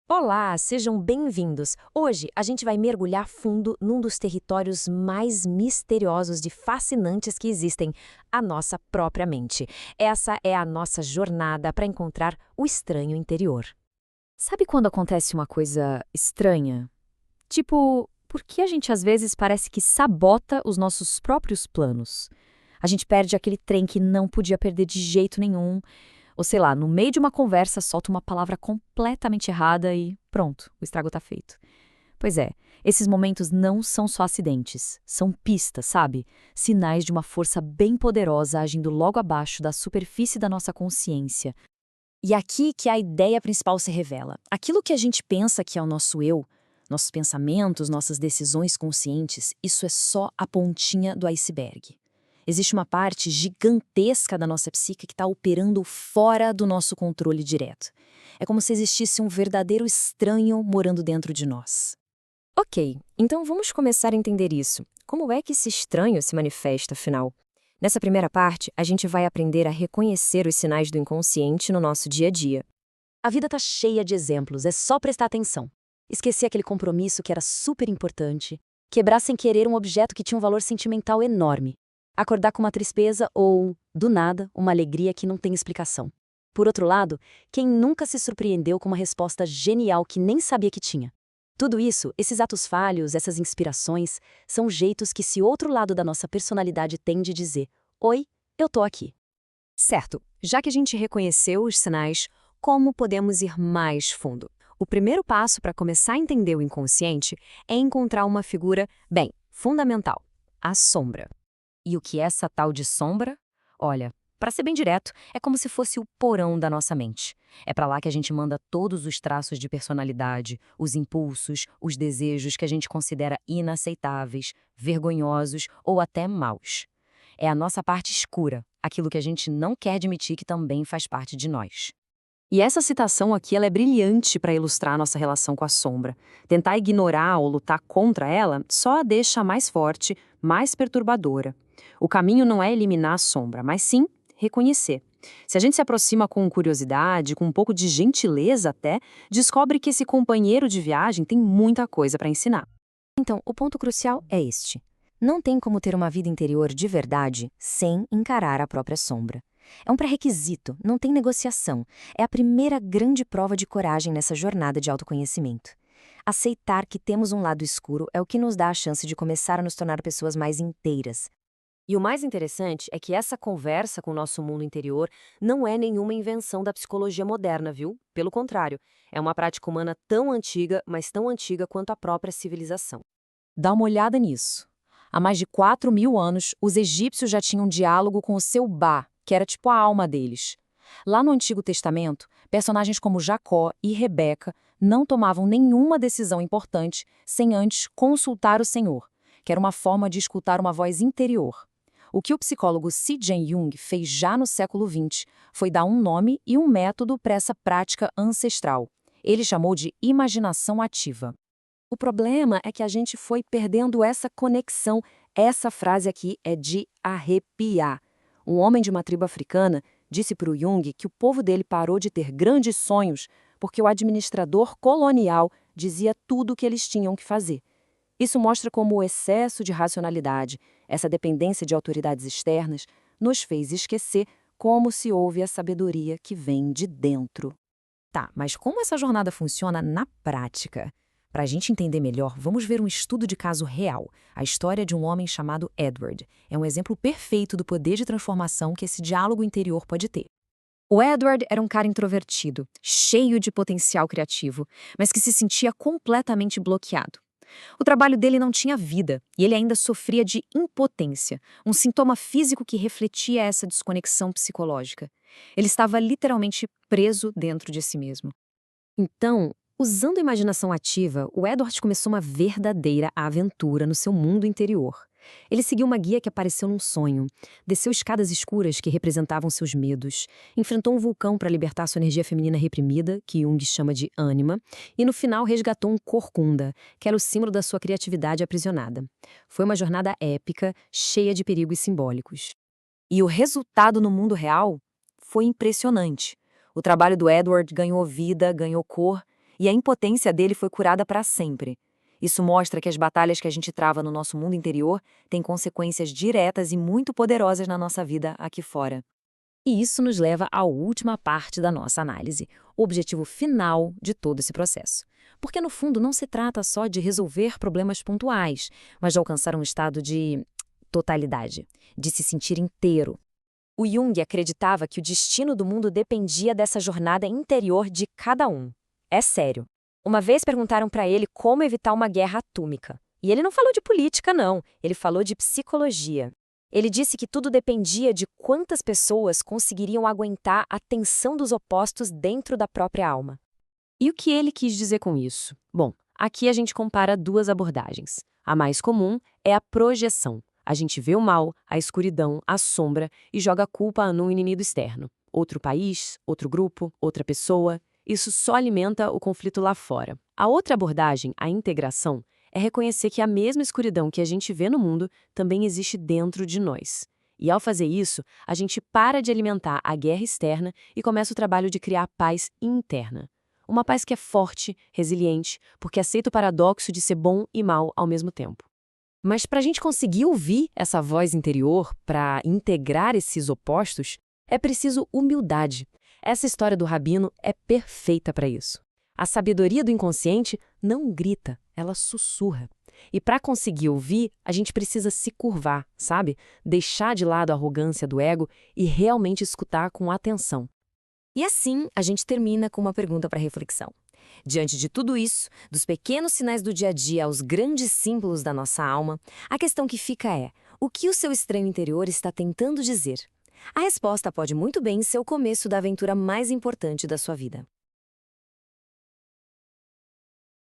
Olá, sejam bem-vindos. Hoje a gente vai mergulhar fundo num dos territórios mais misteriosos e fascinantes que existem, a nossa própria mente. Essa é a nossa jornada para encontrar o estranho interior. Sabe quando acontece uma coisa estranha? Tipo, por que a gente às vezes parece que sabota os nossos próprios planos? A gente perde aquele trem que não podia perder de jeito nenhum. Ou sei lá, no meio de uma conversa solta uma palavra completamente errada e pronto, o estrago tá feito. Pois é, esses momentos não são só acidentes, são pistas, sabe? Sinais de uma força bem poderosa agindo logo abaixo da superfície da nossa consciência. E aqui que a ideia principal se revela. Aquilo que a gente pensa que é o nosso eu, nossos pensamentos, nossas decisões conscientes, isso é só a pontinha do iceberg. Existe uma parte gigantesca da nossa psique que está operando fora do nosso controle direto. É como se existisse um verdadeiro estranho morando dentro de nós. Ok, então vamos começar a entender isso. Como é que esse estranho se manifesta, afinal? Nessa primeira parte, a gente vai aprender a reconhecer os sinais do inconsciente no nosso dia a dia. A vida tá cheia de exemplos, é só prestar atenção. Esquecer aquele compromisso que era super importante, quebrar sem querer um objeto que tinha um valor sentimental enorme, acordar com uma tristeza ou, do nada, uma alegria que não tem explicação. Por outro lado, quem nunca se surpreendeu com uma resposta genial que nem sabia que tinha? Tudo isso, esses atos falhos, essas inspirações, são jeitos que esse outro lado da nossa personalidade tem de dizer: Oi, eu tô aqui. Certo, já que a gente reconheceu os sinais, como podemos ir mais fundo? O primeiro passo para começar a entender o inconsciente é encontrar uma figura, bem, fundamental: a sombra. E o que é essa tal de sombra? Olha, para ser bem direto, é como se fosse o porão da nossa mente. É para lá que a gente manda todos os traços de personalidade, os impulsos, os desejos que a gente considera inaceitáveis, vergonhosos ou até maus. É a nossa parte escura, aquilo que a gente não quer admitir que também faz parte de nós. E essa citação aqui ela é brilhante para ilustrar a nossa relação com a sombra. Tentar ignorar ou lutar contra ela só a deixa mais forte, mais perturbadora. O caminho não é eliminar a sombra, mas sim reconhecer. Se a gente se aproxima com curiosidade, com um pouco de gentileza até, descobre que esse companheiro de viagem tem muita coisa para ensinar. Então, o ponto crucial é este. Não tem como ter uma vida interior de verdade sem encarar a própria sombra. É um pré-requisito, não tem negociação. É a primeira grande prova de coragem nessa jornada de autoconhecimento. Aceitar que temos um lado escuro é o que nos dá a chance de começar a nos tornar pessoas mais inteiras. E o mais interessante é que essa conversa com o nosso mundo interior não é nenhuma invenção da psicologia moderna, viu? Pelo contrário, é uma prática humana tão antiga, mas tão antiga quanto a própria civilização. Dá uma olhada nisso. Há mais de 4.000 anos, os egípcios já tinham um diálogo com o seu Ba, que era tipo a alma deles. Lá no Antigo Testamento, personagens como Jacó e Rebeca não tomavam nenhuma decisão importante sem antes consultar o Senhor, que era uma forma de escutar uma voz interior. O que o psicólogo C.J. Jung fez já no século XX foi dar um nome e um método para essa prática ancestral. Ele chamou de imaginação ativa. O problema é que a gente foi perdendo essa conexão. Essa frase aqui é de arrepiar. Um homem de uma tribo africana disse para o Jung que o povo dele parou de ter grandes sonhos porque o administrador colonial dizia tudo o que eles tinham que fazer. Isso mostra como o excesso de racionalidade, essa dependência de autoridades externas, nos fez esquecer como se ouve a sabedoria que vem de dentro. Tá, mas como essa jornada funciona na prática? Para a gente entender melhor, vamos ver um estudo de caso real, a história de um homem chamado Edward. É um exemplo perfeito do poder de transformação que esse diálogo interior pode ter. O Edward era um cara introvertido, cheio de potencial criativo, mas que se sentia completamente bloqueado. O trabalho dele não tinha vida e ele ainda sofria de impotência, um sintoma físico que refletia essa desconexão psicológica. Ele estava literalmente preso dentro de si mesmo. Então, usando a imaginação ativa, o Edward começou uma verdadeira aventura no seu mundo interior. Ele seguiu uma guia que apareceu num sonho, desceu escadas escuras que representavam seus medos, enfrentou um vulcão para libertar sua energia feminina reprimida, que Jung chama de ânima, e no final resgatou um corcunda, que era o símbolo da sua criatividade aprisionada. Foi uma jornada épica, cheia de perigos simbólicos. E o resultado no mundo real foi impressionante. O trabalho do Edward ganhou vida, ganhou cor, e a impotência dele foi curada para sempre. Isso mostra que as batalhas que a gente trava no nosso mundo interior têm consequências diretas e muito poderosas na nossa vida aqui fora. E isso nos leva à última parte da nossa análise, o objetivo final de todo esse processo. Porque, no fundo, não se trata só de resolver problemas pontuais, mas de alcançar um estado de totalidade, de se sentir inteiro. O Jung acreditava que o destino do mundo dependia dessa jornada interior de cada um. É sério. Uma vez perguntaram para ele como evitar uma guerra atômica. E ele não falou de política, não. Ele falou de psicologia. Ele disse que tudo dependia de quantas pessoas conseguiriam aguentar a tensão dos opostos dentro da própria alma. E o que ele quis dizer com isso? Bom, aqui a gente compara duas abordagens. A mais comum é a projeção. A gente vê o mal, a escuridão, a sombra e joga a culpa num inimigo externo. Outro país, outro grupo, outra pessoa. Isso só alimenta o conflito lá fora. A outra abordagem, a integração, é reconhecer que a mesma escuridão que a gente vê no mundo também existe dentro de nós. E ao fazer isso, a gente para de alimentar a guerra externa e começa o trabalho de criar paz interna. Uma paz que é forte, resiliente, porque aceita o paradoxo de ser bom e mal ao mesmo tempo. Mas para a gente conseguir ouvir essa voz interior, para integrar esses opostos, é preciso humildade. Essa história do Rabino é perfeita para isso. A sabedoria do inconsciente não grita, ela sussurra. E para conseguir ouvir, a gente precisa se curvar, sabe? Deixar de lado a arrogância do ego e realmente escutar com atenção. E assim, a gente termina com uma pergunta para reflexão. Diante de tudo isso, dos pequenos sinais do dia a dia aos grandes símbolos da nossa alma, a questão que fica é: o que o seu estranho interior está tentando dizer? A resposta pode muito bem ser o começo da aventura mais importante da sua vida.